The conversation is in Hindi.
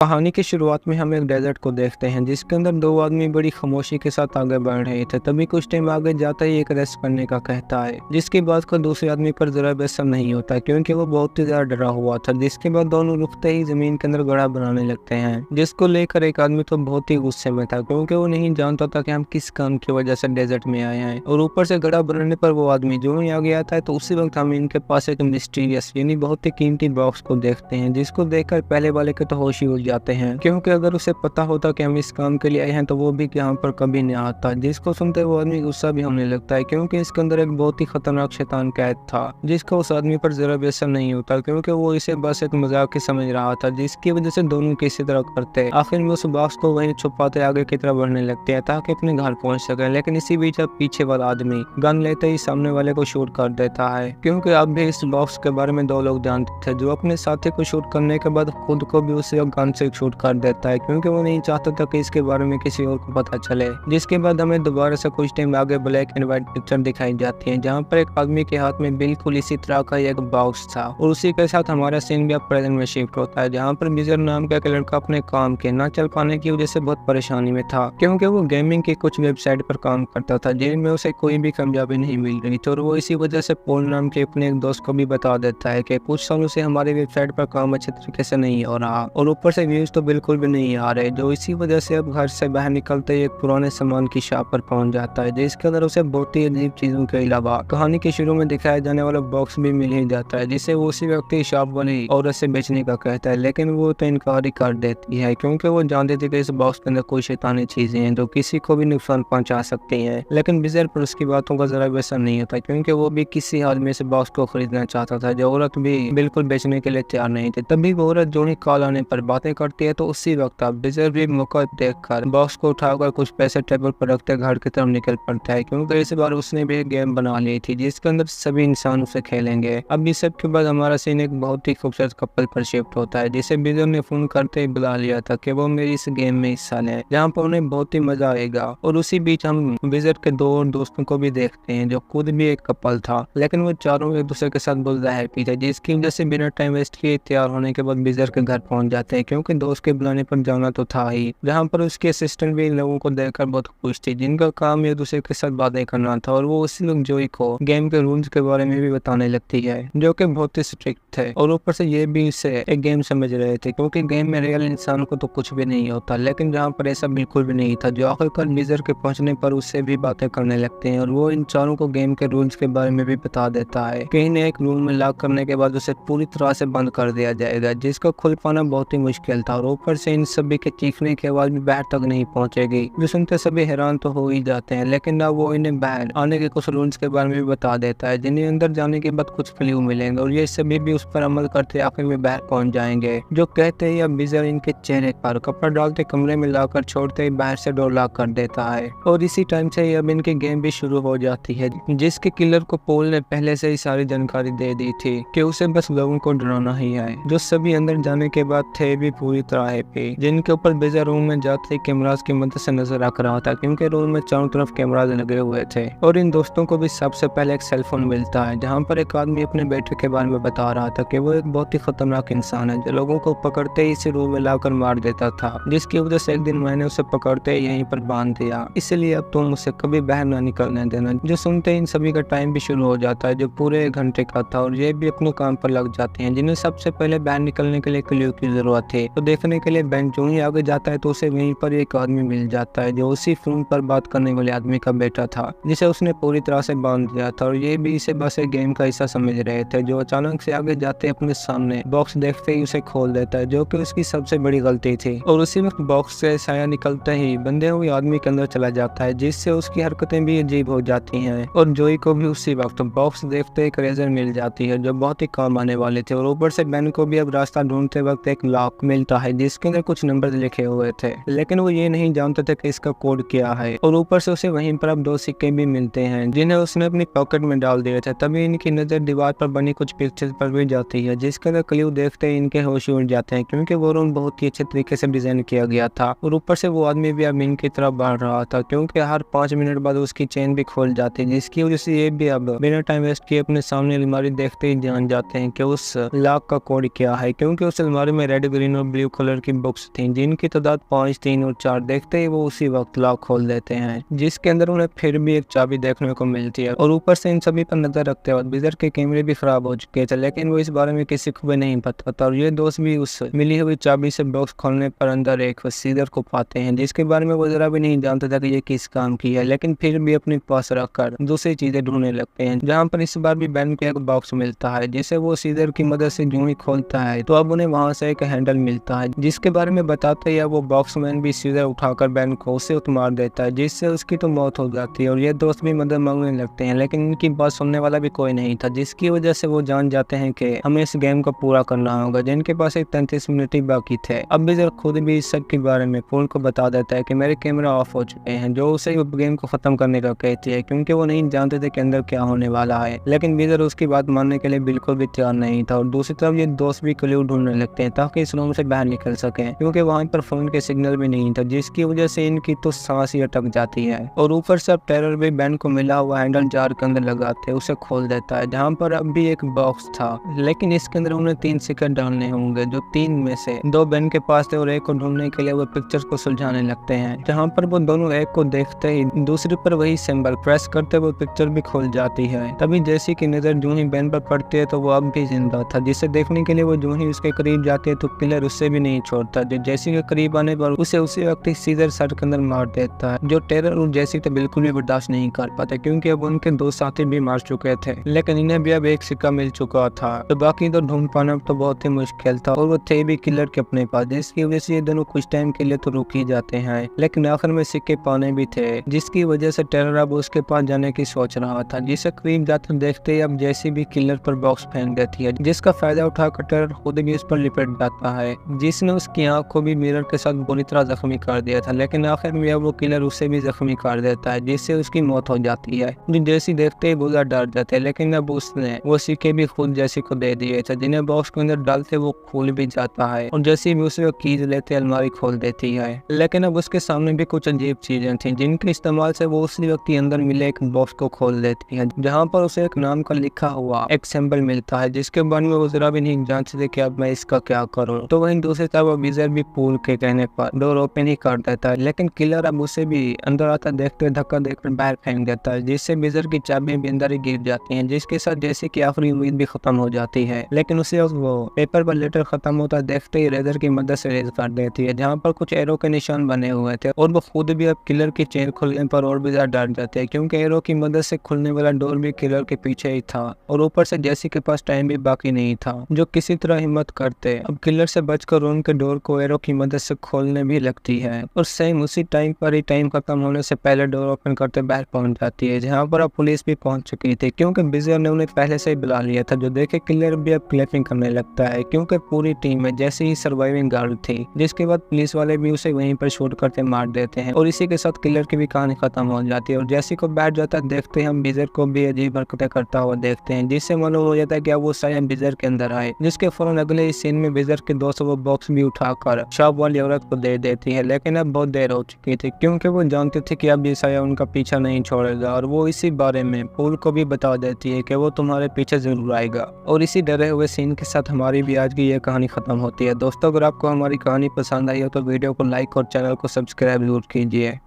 कहानी की शुरुआत में हम एक डेजर्ट को देखते हैं जिसके अंदर दो आदमी बड़ी खामोशी के साथ आगे बढ़ रहे थे। तभी कुछ टाइम आगे जाता ही एक रेस्ट करने का कहता है, जिसकी बात का दूसरे आदमी पर जरा भी असर नहीं होता क्योंकि वो बहुत ही ज्यादा डरा हुआ था। जिसके बाद दोनों रुकते ही जमीन के अंदर गड्ढा बनाने लगते हैं, जिसको लेकर एक आदमी तो बहुत ही गुस्से में था क्योंकि वो नहीं जानता था कि हम किस काम की वजह से डेजर्ट में आए हैं। और ऊपर से गड्ढा बनाने पर वो आदमी जो ही आगे आता है तो उसी वक्त हम इनके पास एक मिस्टीरियस यानी बहुत ही कीमती बॉक्स को देखते हैं, जिसको देखकर पहले वाले के तो होश ही उड़ जाते हैं क्योंकि अगर उसे पता होता कि हम इस काम के लिए आए हैं तो वो भी यहाँ पर कभी नहीं आता। जिसको सुनते वो आदमी गुस्सा भी होने लगता है क्योंकि इसके अंदर एक बहुत ही खतरनाक शैतान कैद था जिसका उस आदमी पर जरा भी असर नहीं होता क्योंकि वो इसे बस एक मजाक ही समझ रहा था, जिसकी वजह से दोनों किसी तरह करते आखिर में उस बॉक्स को वहीं छुपाते आगे की तरफ बढ़ने लगते हैं ताकि अपने घर पहुंच सके। लेकिन इसी बीच अब पीछे वाला आदमी गन लेते ही सामने वाले को शूट कर देता है क्योंकि अब भी इस बॉक्स के बारे में दो लोग जानते थे, जो अपने साथी को शूट करने के बाद खुद को भी उसे गन से शूट कर देता है क्योंकि वो नहीं चाहता था कि इसके बारे में किसी और को पता चले। जिसके बाद हमें दोबारा से कुछ टाइम आगे ब्लैक एंड व्हाइट पिक्चर दिखाई जाती है जहाँ पर एक आदमी के हाथ में बिल्कुल इसी तरह का एक बॉक्स था और उसी के साथ हमारा सीन भी अब प्रेजेंट में शिफ्ट होता है जहाँ पर बिजर नाम का एक लड़का अपने काम के न चल पाने की वजह से बहुत परेशानी में था क्योंकि वो गेमिंग की कुछ वेबसाइट पर काम करता था जिनमें उसे कोई भी कामयाबी नहीं मिल रही थी। और वो इसी वजह से पॉल नाम के अपने एक दोस्त को भी बता देता है कि कुछ सालों से हमारी वेबसाइट पर काम अच्छे तरीके से नहीं हो रहा और ऊपर से व्यूज तो बिल्कुल भी नहीं आ रहे, जो इसी वजह से अब घर से बाहर निकलते ही एक पुराने सामान की शॉप पर पहुंच जाता है जिसके अंदर उसे बहुत ही अजीब चीजों के अलावा कहानी के शुरू में दिखाया जाने वाला बॉक्स भी मिल ही जाता है जिसे वो उसी व्यक्ति शॉप वाली औरत से बेचने का कहता है। लेकिन वो तो इनकार ही कर देती है क्योंकि वो जानती थी कि इस बॉक्स के अंदर कोई शैतानी चीजें हैं जो किसी को भी नुकसान पहुंचा सकती हैं। लेकिन बिजर पर उसकी बातों का जरा भी असर नहीं होता क्योंकि वो भी किसी हाल में इस बॉक्स को खरीदना चाहता था, जो औरत भी बिल्कुल बेचने के लिए तैयार नहीं थी। तभी वो औरत जो ही कॉल आने पर बातें करती है तो उसी वक्त अब बिजर भी मौका देखकर बॉक्स को उठाकर कुछ पैसे टेबल पर रखते घर की तरफ निकल पड़ता है क्योंकि इस बार उसने भी एक गेम बना ली थी जिसके अंदर सभी इंसान उसे खेलेंगे। अब इस सब के बाद हमारा सीन एक बहुत ही खूबसूरत कपल पर शिफ्ट होता है जिसे बिजर ने फोन करते ही बुला लिया था कि वो मेरी इस गेम में हिस्सा लें जहाँ पर उन्हें बहुत ही मजा आएगा। और उसी बीच हम बिजर के दो और दोस्तों को भी देखते हैं जो खुद भी एक कपल था, लेकिन वो चारों एक दूसरे के साथ बहुत ज्यादा हैप्पी थे, जिसकी वजह से बिना टाइम वेस्ट किए तैयार होने के बाद बिजर के घर पहुंच जाते हैं क्योंकि दोस्त के बुलाने पर जाना तो था ही, जहाँ पर उसके असिस्टेंट भी इन लोगों को देखकर बहुत खुश थी जिनका काम एक दूसरे के साथ बातें करना था। और वो उसी लोग जोई को गेम के रूल्स के बारे में भी बताने लगती है जो कि बहुत ही स्ट्रिक्ट थे और ऊपर से ये भी इसे एक गेम समझ रहे थे क्योंकि गेम में रियल इंसान को तो कुछ भी नहीं होता, लेकिन जहाँ पर ऐसा बिल्कुल भी नहीं था, जो आखिरकार बिजर के पहुंचने पर उससे भी बातें करने लगते हैं और वो इन चारों को गेम के रूल्स के बारे में भी बता देता है कि इन्हें एक रूम में लॉक करने के बाद उसे पूरी तरह से बंद कर दिया जाएगा जिसका खुल पाना बहुत ही मुश्किल था। और ऊपर से इन सभी के चीखने की आवाज भी बाहर तक नहीं पहुंचेगी, जो सुनते सभी हैरान तो हो ही जाते हैं। लेकिन अब वो इन्हें बाहर आने के कुछ रूल्स के बारे में भी बता देता है जिन्हें अंदर जाने के बाद कुछ क्लू मिलेंगे और ये सभी भी उस पर अमल करते आखिर में बाहर पहुंच जाएंगे, जो कहते ही अब बिजर इनके चेहरे पर कपड़ा डालते कमरे में लाकर छोड़ते ही बाहर से डोर लॉक कर देता है। और इसी टाइम से ही अब इनकी गेम भी शुरू हो जाती है जिसके किलर को पोल ने पहले से ही सारी जानकारी दे दी थी कि उसे बस लोगों को डराना ही है, जो सभी अंदर जाने के बाद थे भी पूरी तरह हैप्पी, जिनके ऊपर बिजर रूम में जाते ही कैमरास की मदद से नजर रख रहा था क्योंकि रूम में चारों तरफ कैमरास लगे हुए थे। और इन दोस्तों को भी सबसे पहले एक सेलफोन मिलता है जहाँ पर एक आदमी अपने बेटे के बारे में बता रहा था कि वो एक बहुत ही खतरनाक इंसान है जो लोगों को पकड़ते ही इसी रूम में लाकर मार देता था, जिसकी वजह से एक दिन मैंने उसे पकड़ते ही यहीं पर बांध दिया, इसलिए अब तुम उसे कभी बाहर ना निकलने देना। जो सुनते ही इन सभी का टाइम भी शुरू हो जाता है जो पूरे 1 घंटे का था और ये भी अपने काम पर लग जाते हैं जिन्हें सबसे पहले बाहर निकलने के लिए क्लू की जरूरत थी। तो देखने के लिए बेंच जो ही आगे जाता है तो उसे वहीं पर एक आदमी मिल जाता है जो उसी फोन पर बात करने वाले आदमी का बेटा था जिसे उसने पूरी तरह से बांध दिया था। और ये भी इसे बस एक गेम का हिस्सा समझ रहे थे, जो अचानक से आगे जाते अपने सामने बॉक्स देखते ही उसे खोल देता है जो कि उसकी सबसे बड़ी गलती थी। और उसी वक्त बॉक्स से साया निकलते ही बंधे हुए आदमी के अंदर चला जाता है जिससे उसकी हरकतें भी अजीब हो जाती हैं। और जोई को भी उसी वक्त बॉक्स देखते ही एक रेजर मिल जाती है जो बहुत ही काम आने वाले थे। और ऊपर से बेन को भी अब रास्ता ढूंढते वक्त एक लॉक मिलता है जिसके अंदर कुछ नंबर लिखे हुए थे, लेकिन वो ये नहीं जानते थे कि इसका कोड क्या है। और ऊपर से उसे वहीं पर अब 2 सिक्के भी मिलते हैं जिन्हें उसने अपनी पॉकेट में डाल दिए थे। तभी इनकी नजर दीवार पर बनी कुछ पिक्चर पर भी जाती है जिसके अंदर क्लू देखते ही इनके होश उड़ जाते हैं क्योंकि वो रूम बहुत ही अच्छे तरीके से डिजाइन किया गया था। और ऊपर से वो आदमी भी अब इनकी तरफ बढ़ रहा था क्योंकि हर 5 मिनट बाद उसकी चेन भी खोल जाती, जिसकी वजह से ये भी अब बिना टाइम वेस्ट किए अपने सामने अलमारी देखते ही जान जाते हैं कि उस लॉक का कोड क्या है क्योंकि उस अलमारी में रेड, ग्रीन और ब्लू कलर की बुक्स थी जिनकी तादाद 5, 3 और 4 देखते ही वो उसी वक्त लॉक खोल देते हैं, जिसके अंदर उन्हें फिर भी एक चाबी देखने को मिलती है। और ऊपर से इन सभी पर नजर रखते वक्त विजर के कैमरे भी खराब हो चुके थे, लेकिन वो इस बारे में किसी को भी नहीं पता था। और ये दोस्त भी उस मिली हुई चाबी से बॉक्स खोलने पर अंदर एक सीजर को पाते हैं, जिसके बारे में वो जरा भी नहीं जानता था कि ये किस काम की है, लेकिन फिर भी अपने पास रखकर दूसरी चीजें ढूंढने लगते हैं। जहाँ पर इस बार भी बेन को एक बॉक्स मिलता है जिसे वो सीजर की मदद से जो ही खोलता है तो अब उन्हें वहाँ से एक हैंडल मिलता है, जिसके बारे में बताते ही वो बॉक्समैन भी सीजर उठाकर बेन को उसे मार देता है, जिससे उसकी तो मौत हो जाती है। और ये दोस्त भी मदद मांगने लगते हैं, लेकिन इनकी बात सुनने वाला भी कोई नहीं था, जिसकी वजह से वो जान जाते हैं कि हमें इस गेम को पूरा करना होगा, जिनके पास एक 33 मिनट ही बाकी थे। अब विजर खुद भी इस सब के बारे में पोल को बता देता है कि मेरे कैमरा ऑफ हो चुके हैं, जो उसे गेम को खत्म करने का कहती है, क्योंकि वो नहीं जानते थे कि अंदर क्या होने वाला है। लेकिन विजर उसकी बात मानने के लिए बिल्कुल भी तैयार नहीं था। और दूसरी तरफ ये दोस्त भी क्लू ढूंढने लगते हैं ताकि इस रूम से बाहर निकल सके, क्योंकि वहाँ पर फोन के सिग्नल भी नहीं था, जिसकी वजह से इनकी तो सांस ही अटक जाती है। और ऊपर से अब टेरर भी बेन को मिला हुआ हैंडल जार के अंदर लगाते उसे खोल देता है, जहाँ पर अब भी एक बॉक्स था, लेकिन इसके अंदर उन्हें 3 सिक्के डालने होंगे, जो 3 में से 2 बेन के पास थे और एक को ढूंढने के लिए वो पिक्चर को सुलझाने लगते हैं। जहाँ पर वो दोनों एक को देखते ही दूसरे पर वही सिंबल प्रेस करते वो पिक्चर भी खुल जाती है। तभी जैसी की नजर जो ही बेन पर पड़ती है तो वो अब भी जिंदा था, जिसे देखने के लिए वो जो ही उसके करीब जाती है तो किलर उससे भी नहीं छोड़ता। जो जैसी के करीब आने पर उसे उसी वक्त सीजर सर के अंदर मार देता है, जो टेरर और जैसी तो बिल्कुल भी बर्दाश्त नहीं कर पाते, क्योंकि अब उनके 2 साथी भी मार चुके थे, लेकिन इन्हें भी अब एक सिक्का मिल चुका था, तो बाकी तो ढूंढ पाना तो बहुत ही मुश्किल था। और वो थे भी किलर के अपने पास, जिसकी वजह से ये दोनों कुछ टाइम के लिए तो रुक ही जाते हैं, लेकिन आखिर में सिक्के पाने भी थे, जिसकी वजह से टेरर अब उसके पास जाने की सोच रहा था, जिसे करीब जाकर देखते ही अब जैसी भी किलर पर बॉक्स फेंक देती है, जिसका फायदा उठाकर टेरर खुद भी उस पर लिपट जाता है, जिसने उसकी आंख को भी मिरर के साथ बुरी तरह जख्मी कर दिया था। लेकिन आखिर में अब वो किलर उसे भी जख्मी कर देता है, जिससे उसकी मौत हो जाती है। जैसी देखते ही बुरा डर जाते हैं, लेकिन अब उसने वो सिक्के भी खुद जैसी को दे दिए थे, जिन्हें बॉक्स के अंदर डालते वो खोल भी जाता है, और जैसी भी उसे कीज लेते अलमारी खोल देती है। लेकिन अब उसके सामने भी कुछ अजीब चीजें थी, जिनके इस्तेमाल से वो उसी वक्त अंदर मिले एक बॉक्स को खोल देती है, जहाँ पर उसे एक नाम का लिखा हुआ एक सिंबल मिलता है, जिसके बारे में वो जरा भी नहीं जानते कि अब मैं इसका क्या करूँ। तो वहीं दूसरी तरफ विजर भी पूल के कहने पर डोर ओपन ही कर देता है, लेकिन किलर अब उसे भी अंदर आता देखते धक्का देकर बाहर फेंक देता है, जिससे विजर की चाबियां भी अंदर ही गिर जाती हैं, जिसके साथ जैसे कि आखिरी उम्मीद भी खत्म हो जाती है। लेकिन उसे वो पेपर पर लेटर खत्म होता देखते ही रेजर की मदद से रेज कर देती है, जहाँ पर कुछ एरो के निशान बने हुए थे, और वो खुद भी अब किलर की चेन खुलने पर और भी ज्यादा डर जाते हैं, क्योंकि एरो की मदद से खुलने वाला डोर भी किलर के पीछे ही था, और ऊपर से जैसी के पास टाइम भी बाकी नहीं था, जो किसी तरह हिम्मत करते अब किलर से बचकर उनके डोर को एरो की मदद से खोलने भी लगती है, और सेम उसी टाइम पर ही टाइम खत्म होने से पहले डोर ओपन करते बाहर पहुंच जाती है, जहाँ पर अब पुलिस भी पहुंच चुकी थी, क्योंकि विजर ने उन्हें पहले से ही बुला लिया था। जो देखे किलर भी अब क्लैपिंग करने लगता है, क्योंकि पूरी टीम में जैसे ही सर्वाइविंग गार्ड थी, जिसके बाद पुलिस वाले भी उसे वहीं पर शूट करते मार देते हैं, और इसी के साथ किलर की भी कहानी खत्म हो जाती है। और जैसे को बैठ जाता है देखते हैं हम विजर को भी अजीब हरकतें करता हुआ देखते हैं, जिससे मालूम हो जाता है कि वो शायद विजर के अंदर आए, जिसके फौरन अगले सीन में विजर के दोस्त वो बॉक्स भी उठाकर शॉप वाली औरत को दे देती है। लेकिन अब बहुत देर हो चुकी थी, क्योंकि वो जानते थे कि अब ये साया उनका पीछा नहीं छोड़ेगा, और वो इसी बारे में पोल को भी बता देती है कि वो तुम्हारे पीछे जरूर आएगा। और इसी डरे हुए सीन के साथ हमारी भी आज की ये कहानी खत्म होती है। दोस्तों, अगर आपको हमारी कहानी पसंद आई हो तो वीडियो को लाइक और चैनल को सब्सक्राइब जरूर कीजिए।